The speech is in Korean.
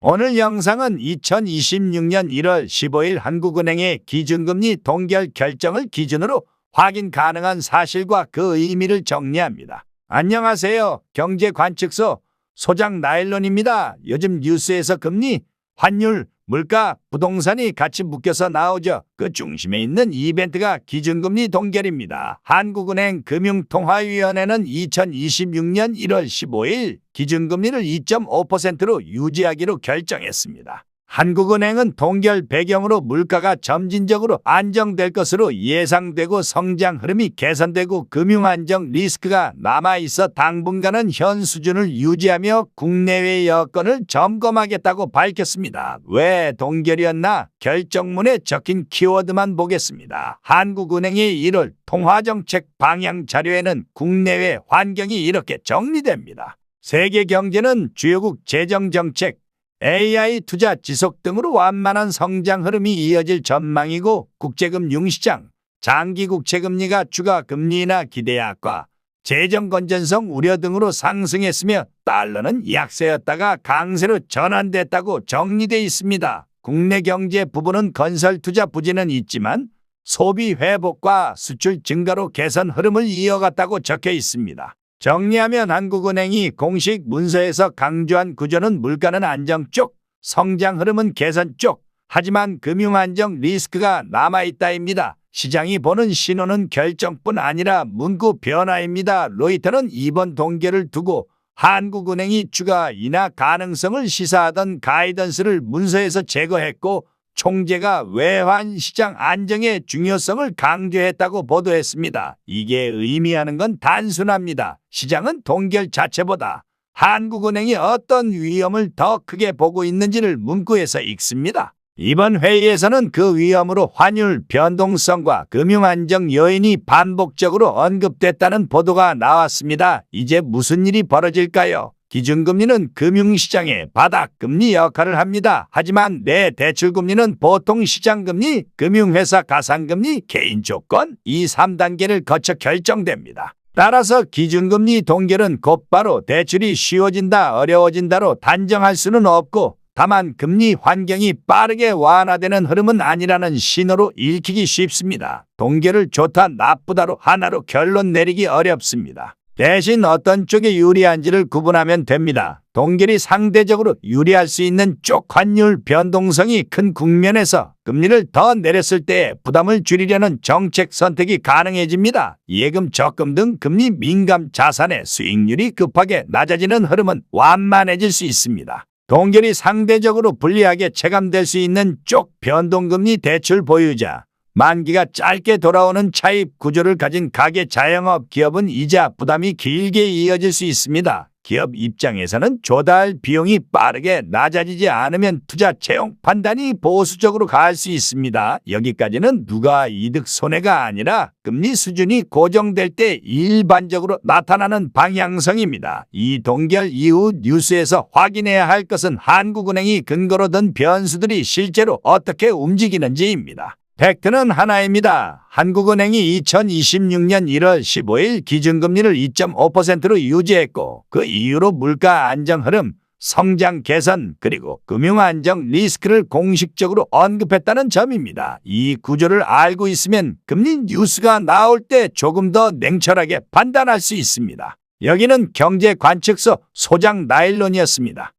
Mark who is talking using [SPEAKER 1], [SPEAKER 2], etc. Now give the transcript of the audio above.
[SPEAKER 1] 오늘 영상은 2026년 1월 15일 한국은행의 기준금리 동결 결정을 기준으로 확인 가능한 사실과 그 의미를 정리합니다. 안녕하세요. 경제관측소 소장 나일론입니다. 요즘 뉴스에서 금리, 환율, 물가, 부동산이 같이 묶여서 나오죠. 그 중심에 있는 이벤트가 기준금리 동결입니다. 한국은행 금융통화위원회는 2026년 1월 15일 기준금리를 2.5%로 유지하기로 결정했습니다. 한국은행은 동결 배경으로 물가가 점진적으로 안정될 것으로 예상되고 성장 흐름이 개선되고 금융안정 리스크가 남아있어 당분간은 현 수준을 유지하며 국내외 여건을 점검하겠다고 밝혔습니다. 왜 동결이었나? 결정문에 적힌 키워드만 보겠습니다. 한국은행의 1월 통화정책 방향 자료에는 국내외 환경이 이렇게 정리됩니다. 세계 경제는 주요국 재정정책, AI 투자 지속 등으로 완만한 성장 흐름이 이어질 전망이고 국제금융시장, 장기 국채금리가 추가 금리 인하 기대 악화, 재정 건전성 우려 등으로 상승했으며 달러는 약세였다가 강세로 전환됐다고 정리돼 있습니다. 국내 경제 부분은 건설 투자 부진은 있지만 소비 회복과 수출 증가로 개선 흐름을 이어갔다고 적혀 있습니다. 정리하면 한국은행이 공식 문서에서 강조한 구조는 물가는 안정 쪽, 성장 흐름은 개선 쪽, 하지만 금융안정 리스크가 남아있다입니다. 시장이 보는 신호는 결정뿐 아니라 문구 변화입니다. 로이터는 이번 동결을 두고 한국은행이 추가 인하 가능성을 시사하던 가이던스를 문서에서 제거했고 총재가 외환 시장 안정의 중요성을 강조했다고 보도했습니다. 이게 의미하는 건 단순합니다. 시장은 동결 자체보다 한국은행이 어떤 위험을 더 크게 보고 있는지를 문구에서 읽습니다. 이번 회의에서는 그 위험으로 환율 변동성과 금융안정 요인이 반복적으로 언급됐다는 보도가 나왔습니다. 이제 무슨 일이 벌어질까요? 기준금리는 금융시장의 바닥금리 역할을 합니다. 하지만 내 대출금리는 보통 시장금리, 금융회사 가상금리, 개인조건 이 3단계를 거쳐 결정됩니다. 따라서 기준금리 동결은 곧바로 대출이 쉬워진다, 어려워진다로 단정할 수는 없고 다만 금리 환경이 빠르게 완화되는 흐름은 아니라는 신호로 읽히기 쉽습니다. 동결을 좋다, 나쁘다로 하나로 결론 내리기 어렵습니다. 대신 어떤 쪽에 유리한지를 구분하면 됩니다. 동결이 상대적으로 유리할 수 있는 쪽 환율 변동성이 큰 국면에서 금리를 더 내렸을 때 부담을 줄이려는 정책 선택이 가능해집니다. 예금, 적금 등 금리 민감 자산의 수익률이 급하게 낮아지는 흐름은 완만해질 수 있습니다. 동결이 상대적으로 불리하게 체감될 수 있는 쪽 변동금리 대출 보유자, 만기가 짧게 돌아오는 차입 구조를 가진 가계 자영업 기업은 이자 부담이 길게 이어질 수 있습니다. 기업 입장에서는 조달 비용이 빠르게 낮아지지 않으면 투자 채용 판단이 보수적으로 갈 수 있습니다. 여기까지는 누가 이득 손해가 아니라 금리 수준이 고정될 때 일반적으로 나타나는 방향성입니다. 이 동결 이후 뉴스에서 확인해야 할 것은 한국은행이 근거로 든 변수들이 실제로 어떻게 움직이는지입니다. 팩트는 하나입니다. 한국은행이 2026년 1월 15일 기준금리를 2.5%로 유지했고 그 이후로 물가 안정 흐름, 성장 개선 그리고 금융안정 리스크를 공식적으로 언급했다는 점입니다. 이 구조를 알고 있으면 금리 뉴스가 나올 때 조금 더 냉철하게 판단할 수 있습니다. 여기는 경제관측소 소장 나일론이었습니다.